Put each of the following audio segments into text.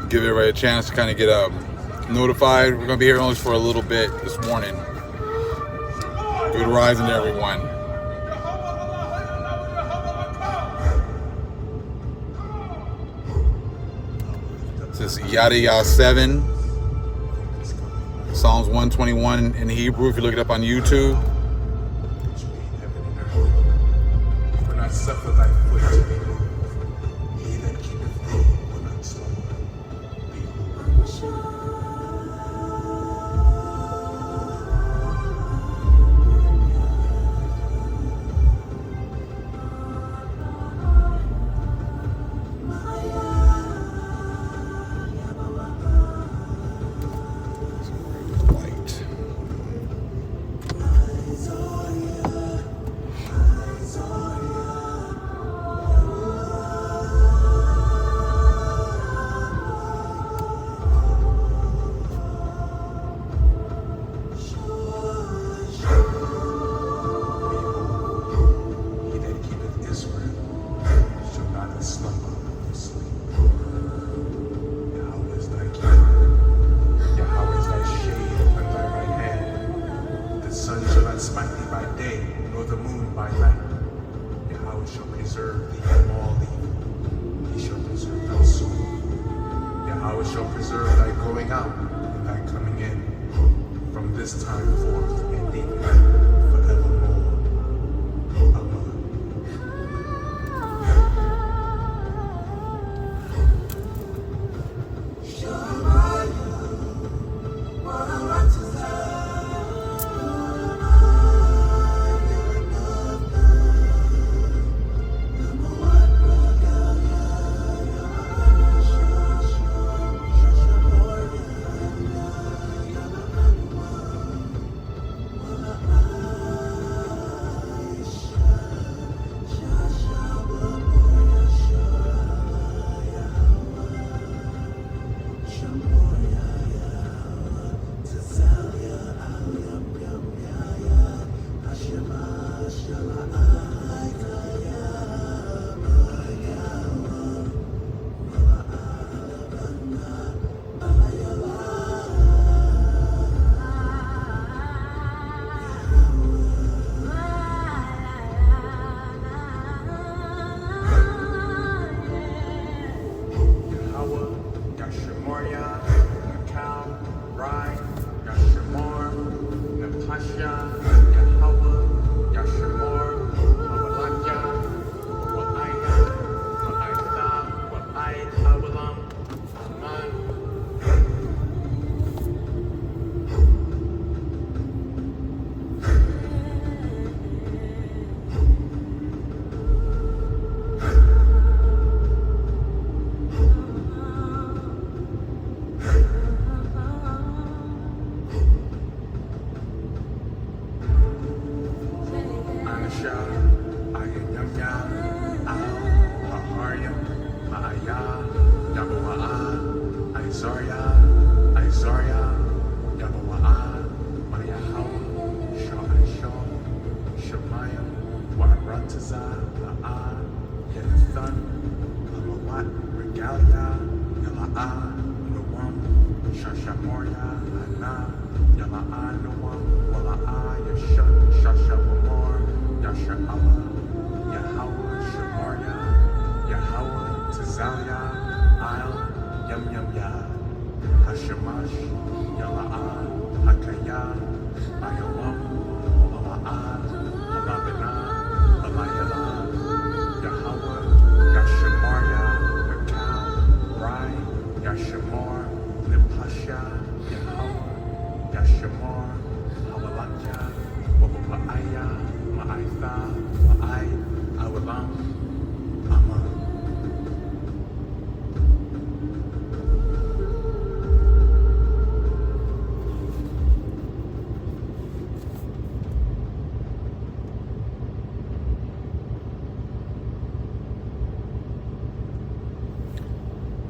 give everybody a chance to kind of get notified. We're going to be here only for a little bit this morning. Good rising to everyone. This is Yada Yah 7, Psalms 121 in Hebrew, if you look it up on YouTube. When I suffer thy foot to be moved, he that keepeth thee will not slumber. Smite thee by day, nor the moon by night. Yahweh shall preserve thee from all evil. He shall preserve thy soul. Yahweh shall preserve thy going out and thy coming in, from this time forth and even forevermore.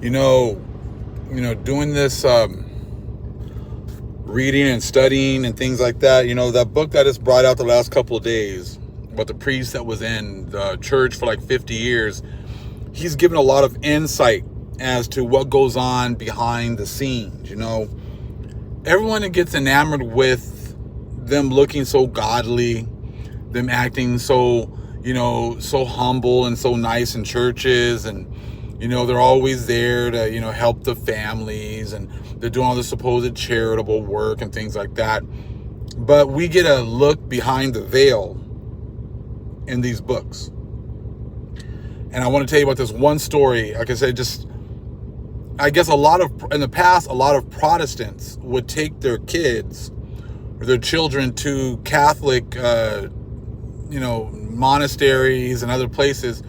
Amen. Doing this reading and studying and things like that, that book that is brought out the last couple of days about the priest that was in the church for like 50 years, he's given a lot of insight as to what goes on behind the scenes. Everyone that gets enamored with them looking so godly, them acting so, so humble and so nice in churches, and they're always there to help the families, and they're doing all the supposed charitable work and things like that. But we get a look behind the veil in these books. And I want to tell you about this one story. Like I said, I guess in the past, a lot of Protestants would take their kids or their children to Catholic, monasteries and other places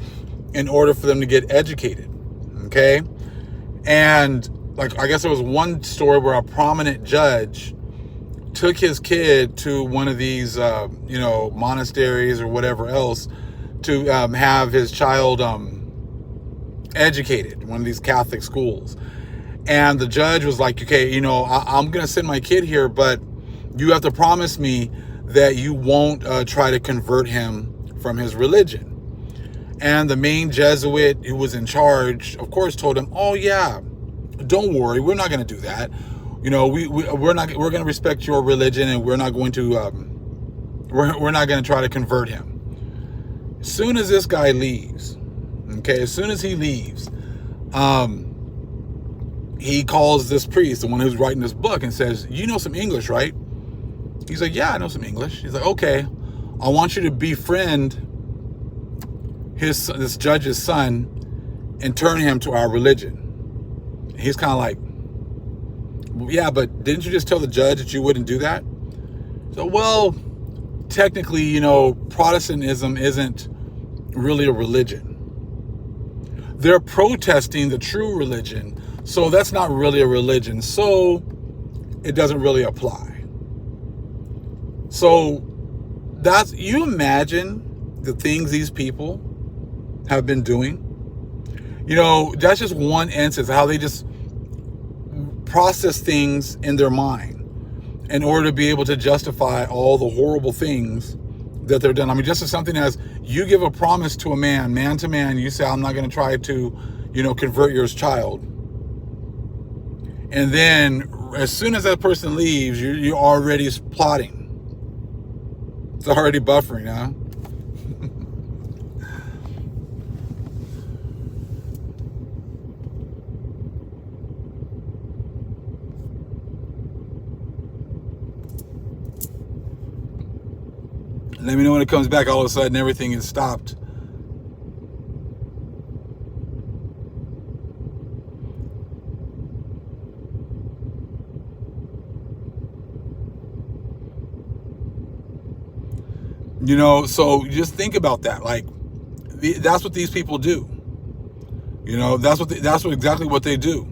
in order for them to get educated. Okay. And I guess there was one story where a prominent judge took his kid to one of these, monasteries or whatever else to have his child educated, one of these Catholic schools. And the judge was like, okay, I'm going to send my kid here, but you have to promise me that you won't try to convert him from his religion. And the main Jesuit who was in charge, of course, told him, oh yeah, don't worry, we're not going to do that. We're going to respect your religion, and we're not going to we're not going to try to convert him. As soon as this guy leaves, as soon as he leaves, he calls this priest, the one who's writing this book, and says, you know some English, right? He's like, yeah, I know some English. He's like, okay, I want you to befriend this judge's son and turn him to our religion. He's kind of like, yeah, but didn't you just tell the judge that you wouldn't do that? So, well, technically, Protestantism isn't really a religion. They're protesting the true religion, so that's not really a religion, so it doesn't really apply. So you imagine the things these people have been doing. That's just one instance of how they just process things in their mind in order to be able to justify all the horrible things that they're done. I mean, just as something as you give a promise to a man to man, you say, I'm not going to try to, convert your child. And then as soon as that person leaves, you're already plotting. It's already buffering, huh? Let me know when it comes back. All of a sudden, everything is stopped. So just think about that. That's what these people do. That's exactly what they do.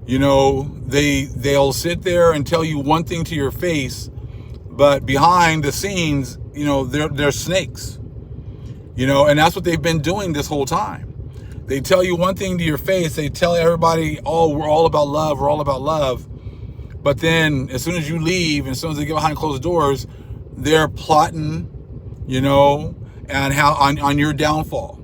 They'll sit there and tell you one thing to your face, but behind the scenes, they're snakes, and that's what they've been doing this whole time. They tell you one thing to your face. They tell everybody, oh, we're all about love. We're all about love. But then as soon as you leave, and as soon as they get behind closed doors, they're plotting, and how on your downfall.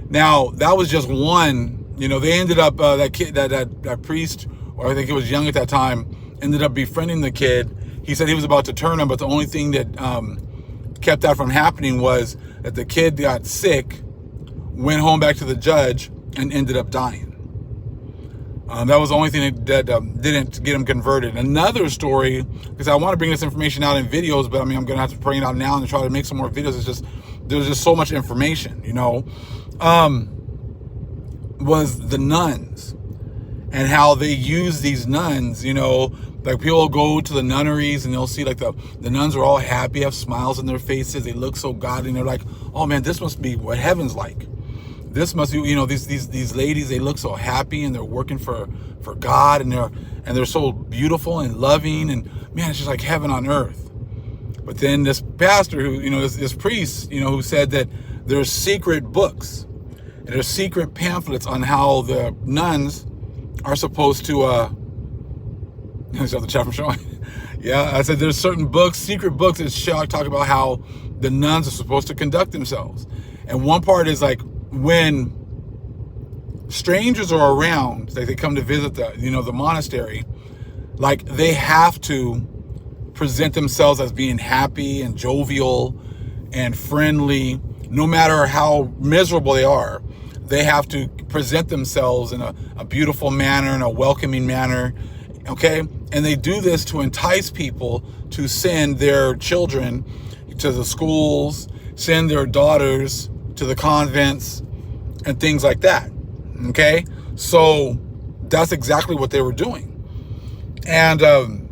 Now, that was just one, they ended up, that kid, that priest, or I think he was young at that time, ended up befriending the kid. He said he was about to turn him, but the only thing that kept that from happening was that the kid got sick, went home back to the judge, and ended up dying. That was the only thing that didn't get him converted. Another story, because I want to bring this information out in videos, but I'm going to have to bring it out now and try to make some more videos. There's just so much information, was the nuns and how they use these nuns, people go to the nunneries and they'll see the nuns are all happy, have smiles on their faces. They look so godly, and they're like, oh man, this must be what heaven's like. This must be, these ladies, they look so happy and they're working for God, and they're so beautiful and loving, and man, it's just like heaven on earth. But then this pastor who, this priest, who said that there's secret books and there's secret pamphlets on how the nuns are supposed to, is that the chat from showing? Yeah, I said there's certain books, secret books that talk about how the nuns are supposed to conduct themselves. And one part is when strangers are around, like they come to visit the, the monastery, like they have to present themselves as being happy and jovial and friendly, no matter how miserable they are. They have to present themselves in a beautiful manner, in a welcoming manner, okay? And they do this to entice people to send their children to the schools, send their daughters to the convents, and things like that, okay? So that's exactly what they were doing. And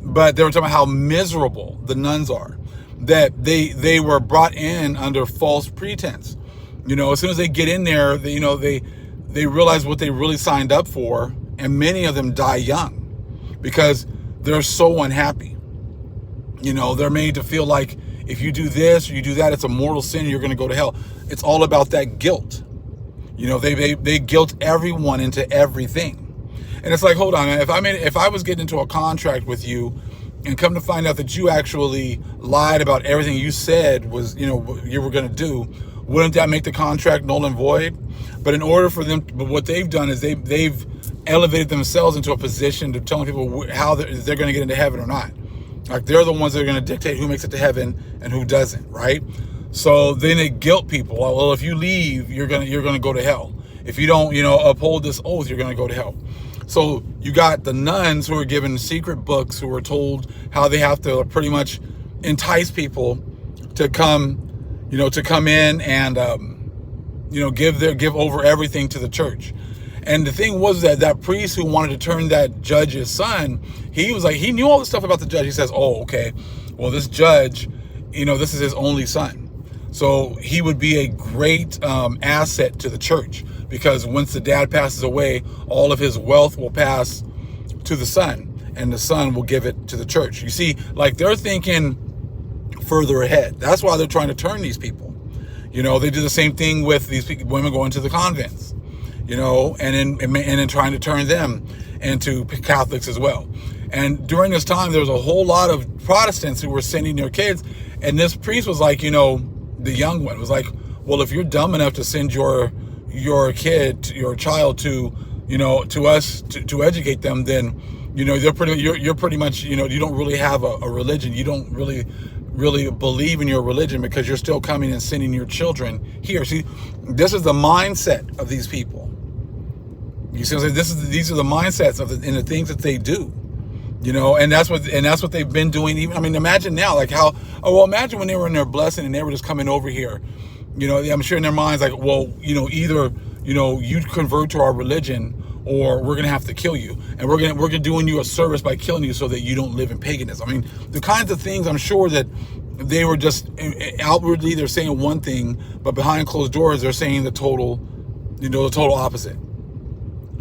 but they were talking about how miserable the nuns are, that they were brought in under false pretense. As soon as they get in there, they realize what they really signed up for, and many of them die young because they're so unhappy. They're made to feel like if you do this or you do that, it's a mortal sin, you're going to go to hell. It's all about that guilt. They guilt everyone into everything. And it's like, hold on, if I was getting into a contract with you and come to find out that you actually lied about everything you said was, you were going to do, wouldn't that make the contract null and void? But in order for them, but what they've done is they've elevated themselves into a position to telling people how they're going to get into heaven or not. Like they're the ones that are going to dictate who makes it to heaven and who doesn't, right? So then they guilt people. Well, if you leave, you're gonna go to hell. If you don't, uphold this oath, you're going to go to hell. So you got the nuns who are given secret books, who are told how they have to pretty much entice people to come in and, give over everything to the church. And the thing was that priest who wanted to turn that judge's son, he was like, he knew all the stuff about the judge. He says, oh, okay, well, this judge, this is his only son. So he would be a great asset to the church, because once the dad passes away, all of his wealth will pass to the son, and the son will give it to the church. You see, like they're thinking further ahead. That's why they're trying to turn these people. They do the same thing with these women going to the convents, and then trying to turn them into Catholics as well. And during this time, there was a whole lot of Protestants who were sending their kids, and this priest was like, the young one was like, well, if you're dumb enough to send your kid, your child to us to educate them, then you're pretty much you don't really have a religion. You don't really believe in your religion, because you're still coming and sending your children here. See, this is the mindset of these people. You see what I'm saying? These are the mindsets of and the things that they do. And that's what they've been doing. Even, imagine now, like imagine when they were in their blessing and they were just coming over here. I'm sure in their minds, like, well, either, you convert to our religion, or we're going to have to kill you. And we're going to doing you a service by killing you so that you don't live in paganism. The kinds of things, I'm sure that they were just outwardly, they're saying one thing, but behind closed doors, they're saying the total opposite.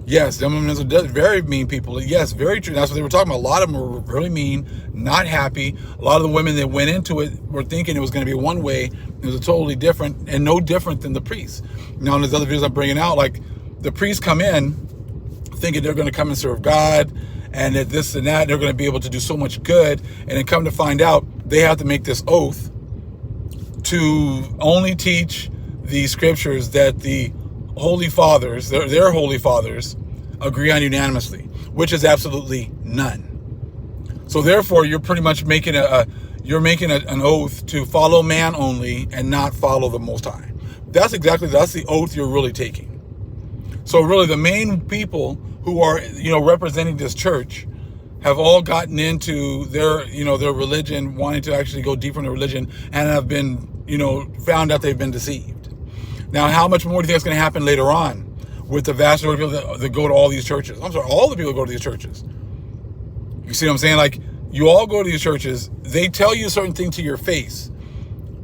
Yes, them are very mean people. Yes, very true. That's what they were talking about. A lot of them were really mean, not happy. A lot of the women that went into it were thinking it was going to be one way. It was a totally different, and no different than the priests. Now, in these other videos I'm bringing out, like the priests come in thinking they're going to come and serve God, and that this and that, they're going to be able to do so much good. And then come to find out, they have to make this oath to only teach the scriptures that the Holy Fathers, their Holy Fathers, agree on unanimously, which is absolutely none. So therefore, you're pretty much making an oath to follow man only and not follow the Most High. That's the oath you're really taking. So really, the main people who are representing this church have all gotten into their religion, wanting to actually go deeper into religion, and have been found out they've been deceived. Now, how much more do you think is going to happen later on with the vast majority of people that go to all these churches? I'm sorry, all the people go to these churches. You see what I'm saying? Like, you all go to these churches, they tell you a certain thing to your face,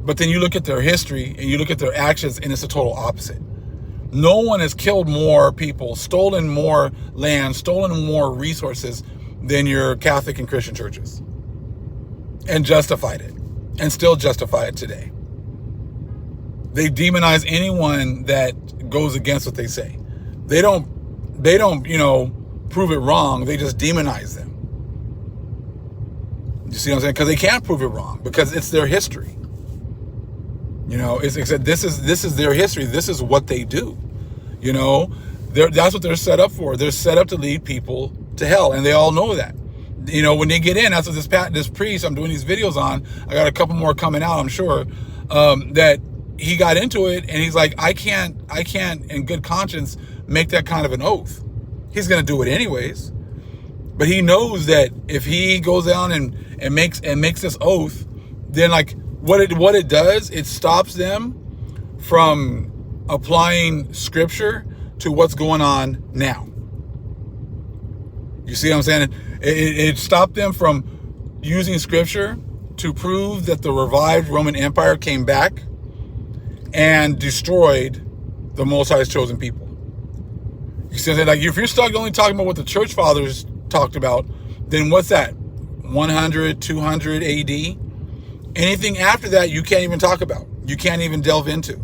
but then you look at their history and you look at their actions, and it's the total opposite. No one has killed more people, stolen more land, stolen more resources than your Catholic and Christian churches, and justified it, and still justify it today. They demonize anyone that goes against what they say. They don't, prove it wrong. They just demonize them. You see what I'm saying? Because they can't prove it wrong, because it's their history. This is their history. This is what they do. That's what they're set up for. They're set up to lead people to hell, and they all know that. You know, when they get in, that's what this priest I'm doing these videos on. I got a couple more coming out, I'm sure. That he got into it, and he's like, I can't, in good conscience, make that kind of an oath. He's going to do it anyways, but he knows that if he goes down and makes this oath, then like what it does, it stops them from applying scripture to what's going on now. You see what I'm saying? It stopped them from using scripture to prove that the revived Roman Empire came back and destroyed the Most High's chosen people. You see what I'm saying? Like, if you're stuck only talking about what the church fathers talked about, then what's that? 100, 200 AD? Anything after that, you can't even talk about. You can't even delve into.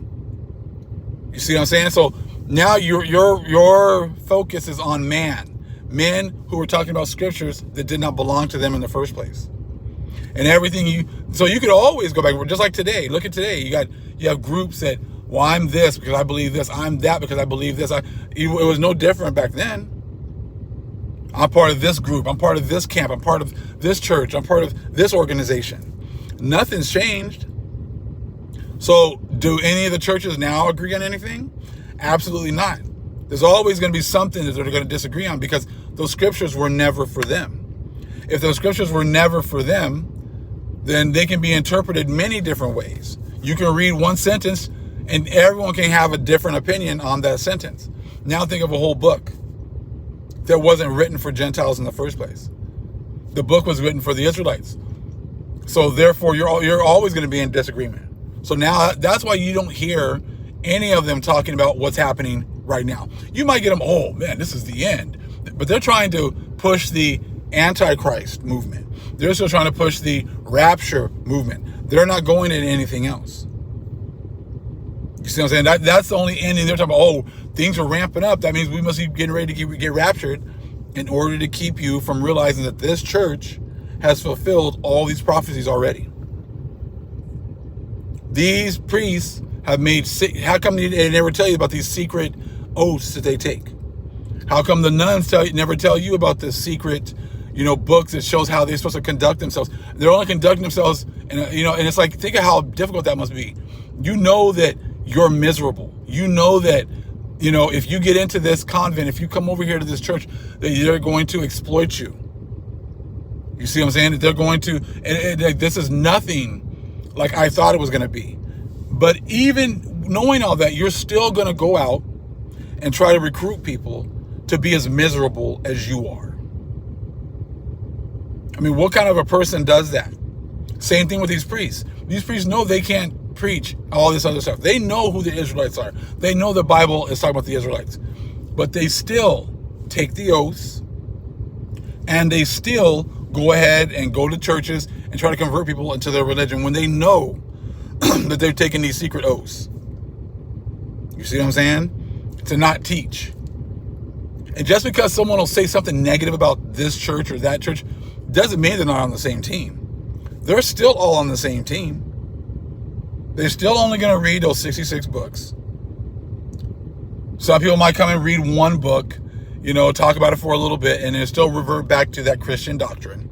You see what I'm saying? So now your focus is on men who were talking about scriptures that did not belong to them in the first place. And everything so you could always go back, just like today. Look at today. You have groups that, well, I'm this because I believe this. I'm that because I believe this. It was no different back then. I'm part of this group. I'm part of this camp. I'm part of this church. I'm part of this organization. Nothing's changed. So do any of the churches now agree on anything? Absolutely not. There's always going to be something that they're going to disagree on because those scriptures were never for them. If those scriptures were never for them, then they can be interpreted many different ways. You can read one sentence and everyone can have a different opinion on that sentence. Now think of a whole book that wasn't written for Gentiles in the first place. The book was written for the Israelites. So therefore, you're always going to be in disagreement. So now that's why you don't hear any of them talking about what's happening right now. You might get them, oh man, this is the end. But they're trying to push the Antichrist movement. They're still trying to push the rapture movement. They're not going into anything else. You see what I'm saying? That's the only ending. They're talking about, oh, things are ramping up. That means we must be getting ready to get raptured in order to keep you from realizing that this church has fulfilled all these prophecies already. These priests have made, how come they never tell you about these secret oaths that they take? How come the nuns never tell you about the secret, books that shows how they're supposed to conduct themselves? They're only conducting themselves, and it's like, think of how difficult that must be. You know that you're miserable. You know that, if you get into this convent, if you come over here to this church, that they're going to exploit you. You see what I'm saying? That they're going to, and this is nothing like I thought it was going to be. But even knowing all that, you're still going to go out and try to recruit people to be as miserable as you are. I mean, what kind of a person does that? Same thing with these priests. These priests know they can't preach all this other stuff. They know who the Israelites are. They know the Bible is talking about the Israelites. But they still take the oaths, and they still go ahead and go to churches and try to convert people into their religion when they know that they're taking these secret oaths. You see what I'm saying? To not teach. And just because someone will say something negative about this church or that church doesn't mean they're not on the same team. They're still all on the same team. They're still only going to read those 66 books. Some people might come and read one book, talk about it for a little bit, and then still revert back to that Christian doctrine.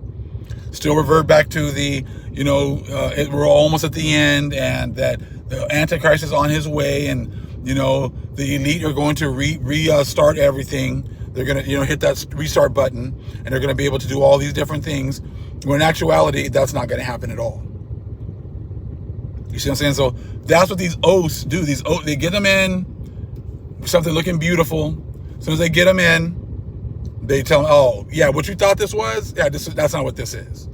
Still revert back to the, we're almost at the end, and that the Antichrist is on his way, and, the elite are going to restart everything. They're going to, hit that restart button, and they're going to be able to do all these different things. When in actuality, that's not going to happen at all. You see what I'm saying? So that's what these oaths do. These oaths, they get them in, something looking beautiful. As soon as they get them in, they tell them, oh, yeah, what you thought this was? Yeah, that's not what this is.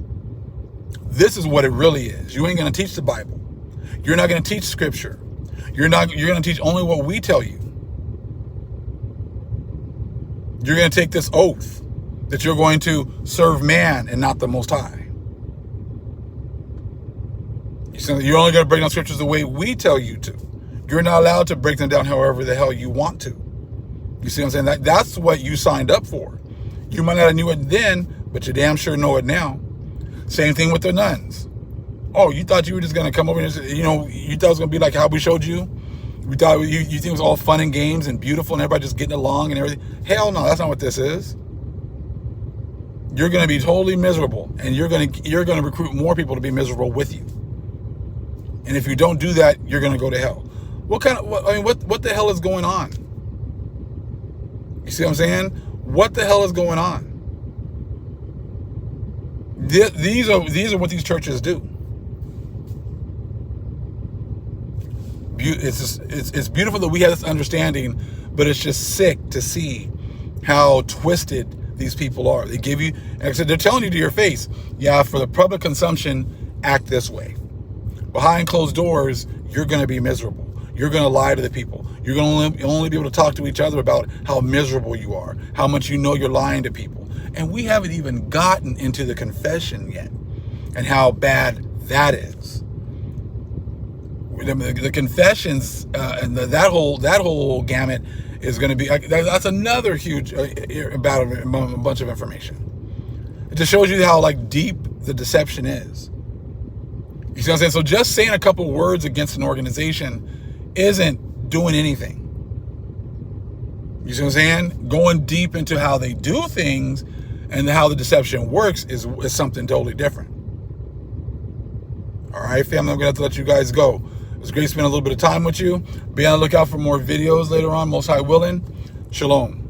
This is what it really is. You ain't going to teach the Bible. You're not going to teach scripture. You're going to teach only what we tell you. You're going to take this oath that you're going to serve man and not the Most High. You're only going to break down scriptures the way we tell you to. You're not allowed to break them down however the hell you want to. You see what I'm saying? That's what you signed up for. You might not have knew it then, but you damn sure know it now. Same thing with the nuns. Oh, you thought you were just going to come over and, you thought it was going to be like how we showed you We thought you think it was all fun and games and beautiful and everybody just getting along and everything. Hell no, that's not what this is. You're going to be totally miserable, and you're going to recruit more people to be miserable with you. And if you don't do that, you're going to go to hell. What the hell is going on? You see what I'm saying? What the hell is going on? These are what these churches do. It's beautiful that we have this understanding, but it's just sick to see how twisted these people are. They give you, like I said, they're telling you to your face, yeah, for the public consumption, act this way. Behind closed doors, you're going to be miserable. You're going to lie to the people. You're going to only be able to talk to each other about how miserable you are, how much you know you're lying to people. And we haven't even gotten into the confession yet and how bad that is. The confessions and that whole gamut is going to be, that's another huge about a bunch of information. It just shows you how like deep the deception is. You see what I'm saying? So just saying a couple words against an organization isn't doing anything. You see what I'm saying? Going deep into how they do things and how the deception works is something totally different. All right, family, I'm going to have to let you guys go. It was great spending a little bit of time with you. Be on the lookout for more videos later on, most high willing. Shalom.